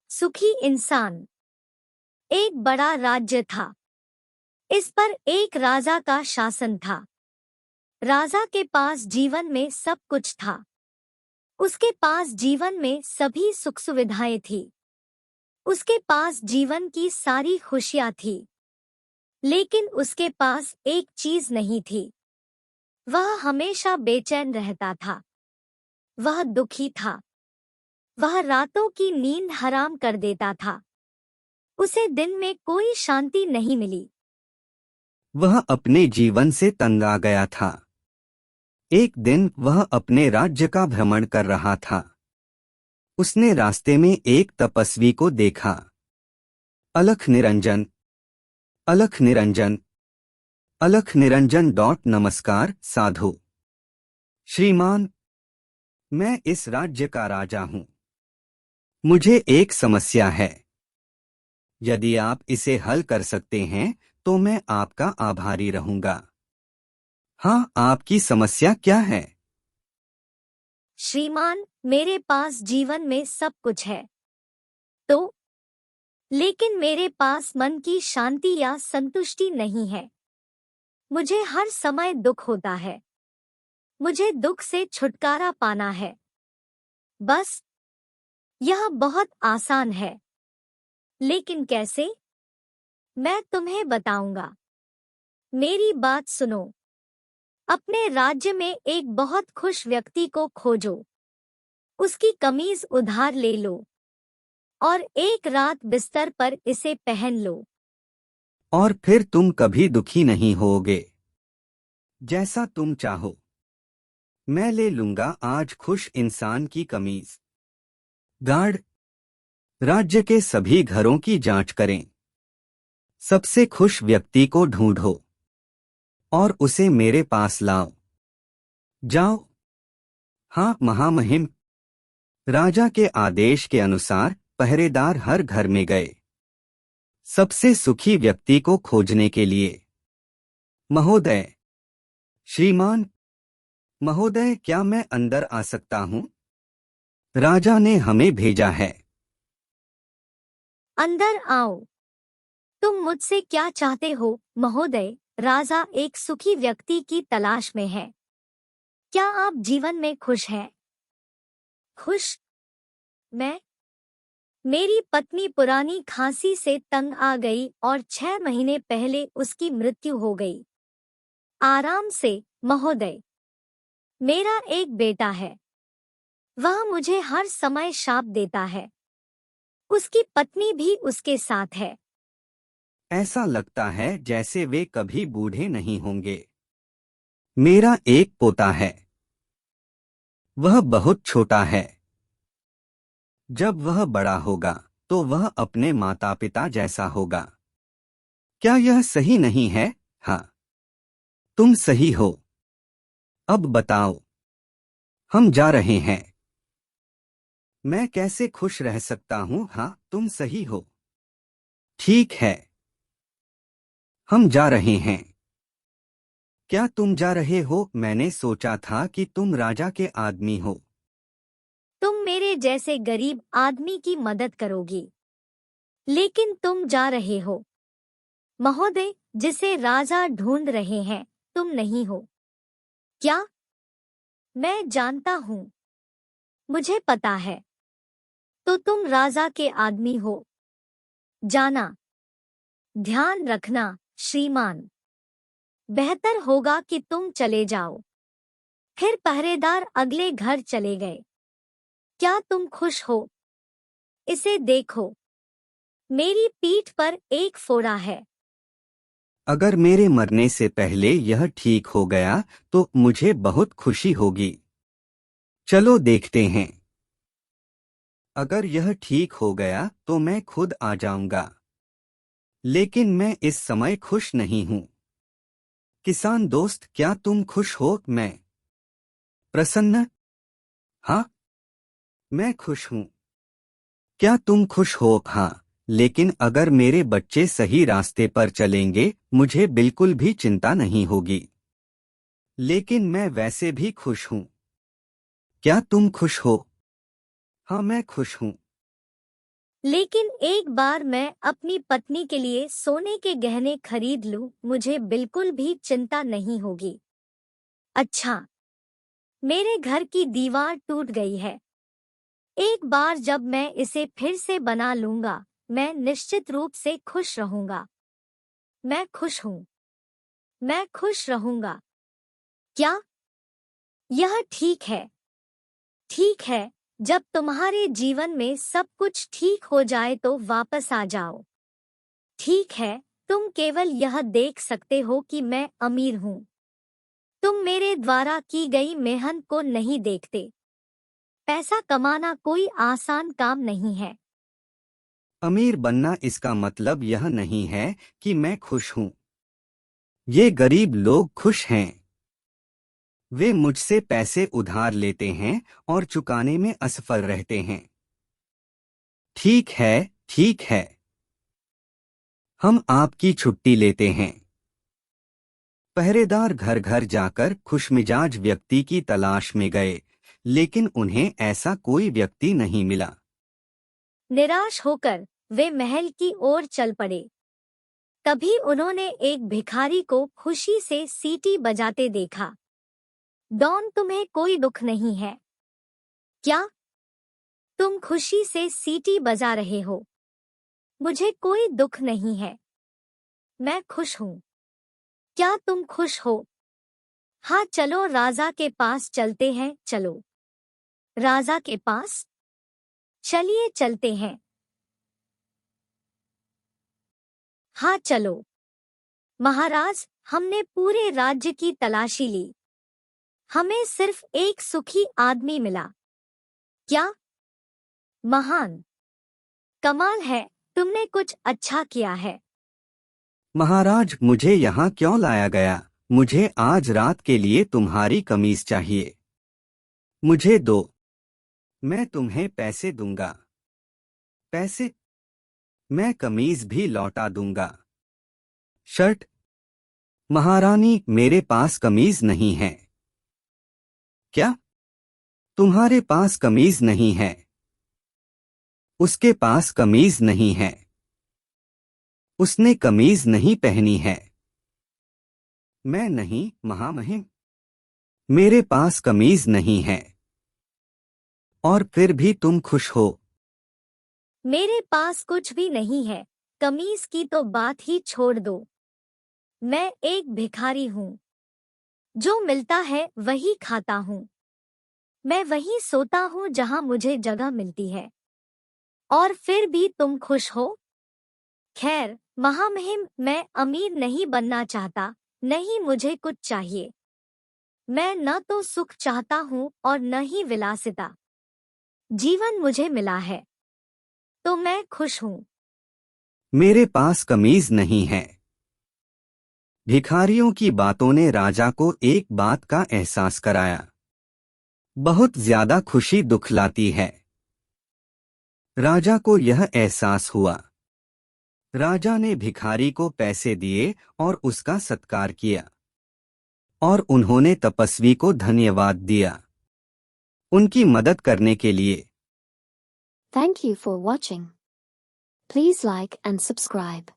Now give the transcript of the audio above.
सुखी इंसान। एक बड़ा राज्य था। इस पर एक राजा का शासन था। राजा के पास जीवन में सब कुछ था। उसके पास जीवन में सभी सुख सुविधाएं थी। उसके पास जीवन की सारी खुशियां थी। लेकिन उसके पास एक चीज नहीं थी। वह हमेशा बेचैन रहता था। वह दुखी था। वह रातों की नींद हराम कर देता था। उसे दिन में कोई शांति नहीं मिली। वह अपने जीवन से तंग आ गया था। एक दिन वह अपने राज्य का भ्रमण कर रहा था। उसने रास्ते में एक तपस्वी को देखा। अलख निरंजन, अलख निरंजन, अलख निरंजन। नमस्कार साधु। श्रीमान, मैं इस राज्य का राजा हूँ। मुझे एक समस्या है। यदि आप इसे हल कर सकते हैं तो मैं आपका आभारी रहूंगा। हाँ, आपकी समस्या क्या है? श्रीमान, मेरे पास जीवन में सब कुछ है तो, लेकिन मेरे पास मन की शांति या संतुष्टि नहीं है। मुझे हर समय दुख होता है। मुझे दुख से छुटकारा पाना है। बस, यह बहुत आसान है। लेकिन कैसे? मैं तुम्हें बताऊंगा। मेरी बात सुनो। अपने राज्य में एक बहुत खुश व्यक्ति को खोजो। उसकी कमीज उधार ले लो और एक रात बिस्तर पर इसे पहन लो। और फिर तुम कभी दुखी नहीं होगे। जैसा तुम चाहो। मैं ले लूंगा आज खुश इंसान की कमीज। गार्ड, राज्य के सभी घरों की जांच करें। सबसे खुश व्यक्ति को ढूंढो और उसे मेरे पास लाओ। जाओ। हाँ महामहिम। राजा के आदेश के अनुसार पहरेदार हर घर में गए सबसे सुखी व्यक्ति को खोजने के लिए। महोदय, श्रीमान, महोदय, क्या मैं अंदर आ सकता हूँ? राजा ने हमें भेजा है। अंदर आओ। तुम मुझसे क्या चाहते हो, महोदय? राजा एक सुखी व्यक्ति की तलाश में है। क्या आप जीवन में खुश हैं? खुश? मैं? मेरी पत्नी पुरानी खांसी से तंग आ गई और 6 महीने पहले उसकी मृत्यु हो गई। आराम से, महोदय। मेरा एक बेटा है। वह मुझे हर समय शाप देता है। उसकी पत्नी भी उसके साथ है। ऐसा लगता है जैसे वे कभी बूढ़े नहीं होंगे। मेरा एक पोता है। वह बहुत छोटा है। जब वह बड़ा होगा तो वह अपने माता पिता जैसा होगा। क्या यह सही नहीं है? हाँ, तुम सही हो। अब बताओ, हम जा रहे हैं। मैं कैसे खुश रह सकता हूँ? हाँ, तुम सही हो। ठीक है, हम जा रहे हैं। क्या तुम जा रहे हो? मैंने सोचा था कि तुम राजा के आदमी हो। तुम मेरे जैसे गरीब आदमी की मदद करोगी। लेकिन तुम जा रहे हो, महोदय। जिसे राजा ढूंढ रहे हैं तुम नहीं हो। क्या? मैं जानता हूँ। मुझे पता है। तो तुम राजा के आदमी हो। जाना। ध्यान रखना, श्रीमान। बेहतर होगा कि तुम चले जाओ। फिर पहरेदार अगले घर चले गए। क्या तुम खुश हो? इसे देखो। मेरी पीठ पर एक फोड़ा है। अगर मेरे मरने से पहले यह ठीक हो गया तो मुझे बहुत खुशी होगी। चलो देखते हैं। अगर यह ठीक हो गया तो मैं खुद आ जाऊंगा। लेकिन मैं इस समय खुश नहीं हूँ। किसान दोस्त, क्या तुम खुश हो? मैं प्रसन्न। हाँ, मैं खुश हूँ। क्या तुम खुश हो? हाँ, लेकिन अगर मेरे बच्चे सही रास्ते पर चलेंगे मुझे बिल्कुल भी चिंता नहीं होगी। लेकिन मैं वैसे भी खुश हूँ। क्या तुम खुश हो? हाँ, मैं खुश हूँ। लेकिन एक बार मैं अपनी पत्नी के लिए सोने के गहने खरीद लूं, मुझे बिल्कुल भी चिंता नहीं होगी। अच्छा, मेरे घर की दीवार टूट गई है। एक बार जब मैं इसे फिर से बना लूंगा, मैं निश्चित रूप से खुश रहूंगा। मैं खुश हूँ। मैं खुश रहूंगा। क्या? यह ठीक है। ठीक है, जब तुम्हारे जीवन में सब कुछ ठीक हो जाए तो वापस आ जाओ। ठीक है, तुम केवल यह देख सकते हो कि मैं अमीर हूँ। तुम मेरे द्वारा की गई मेहनत को नहीं देखते। पैसा कमाना कोई आसान काम नहीं है। अमीर बनना इसका मतलब यह नहीं है कि मैं खुश हूँ। ये गरीब लोग खुश हैं। वे मुझसे पैसे उधार लेते हैं और चुकाने में असफल रहते हैं। ठीक है, ठीक है। हम आपकी छुट्टी लेते हैं। पहरेदार घर घर जाकर खुशमिजाज व्यक्ति की तलाश में गए, लेकिन उन्हें ऐसा कोई व्यक्ति नहीं मिला। निराश होकर वे महल की ओर चल पड़े। तभी उन्होंने एक भिखारी को खुशी से सीटी बजाते देखा। डॉन, तुम्हें कोई दुख नहीं है क्या? तुम खुशी से सीटी बजा रहे हो। मुझे कोई दुख नहीं है। मैं खुश हूँ। क्या तुम खुश हो? हाँ, चलो राजा के पास चलते हैं। चलो राजा के पास। चलिए चलते हैं। हाँ चलो महाराज, हमने पूरे राज्य की तलाशी ली। हमें सिर्फ एक सुखी आदमी मिला। क्या? महान! कमाल है, तुमने कुछ अच्छा किया है। महाराज, मुझे यहाँ क्यों लाया गया? मुझे आज रात के लिए तुम्हारी कमीज चाहिए। मुझे दो। मैं तुम्हें पैसे दूंगा। पैसे? मैं कमीज भी लौटा दूंगा। शर्ट? महारानी, मेरे पास कमीज नहीं है। क्या? तुम्हारे पास कमीज नहीं है? उसके पास कमीज नहीं है। उसने कमीज नहीं पहनी है। मैं नहीं, महामहिम। मेरे पास कमीज नहीं है। और फिर भी तुम खुश हो। मेरे पास कुछ भी नहीं है। कमीज की तो बात ही छोड़ दो। मैं एक भिखारी हूँ। जो मिलता है वही खाता हूँ। मैं वहीं सोता हूँ जहाँ मुझे जगह मिलती है। और फिर भी तुम खुश हो? खैर महामहिम, मैं अमीर नहीं बनना चाहता। नहीं, मुझे कुछ चाहिए। मैं न तो सुख चाहता हूँ और न ही विलासिता। जीवन मुझे मिला है तो मैं खुश हूँ। मेरे पास कमीज नहीं है। भिखारियों की बातों ने राजा को एक बात का एहसास कराया। बहुत ज्यादा खुशी दुख लाती है। राजा को यह एहसास हुआ। राजा ने भिखारी को पैसे दिए और उसका सत्कार किया। और उन्होंने तपस्वी को धन्यवाद दिया उनकी मदद करने के लिए। Thank you for watching. Please like and subscribe.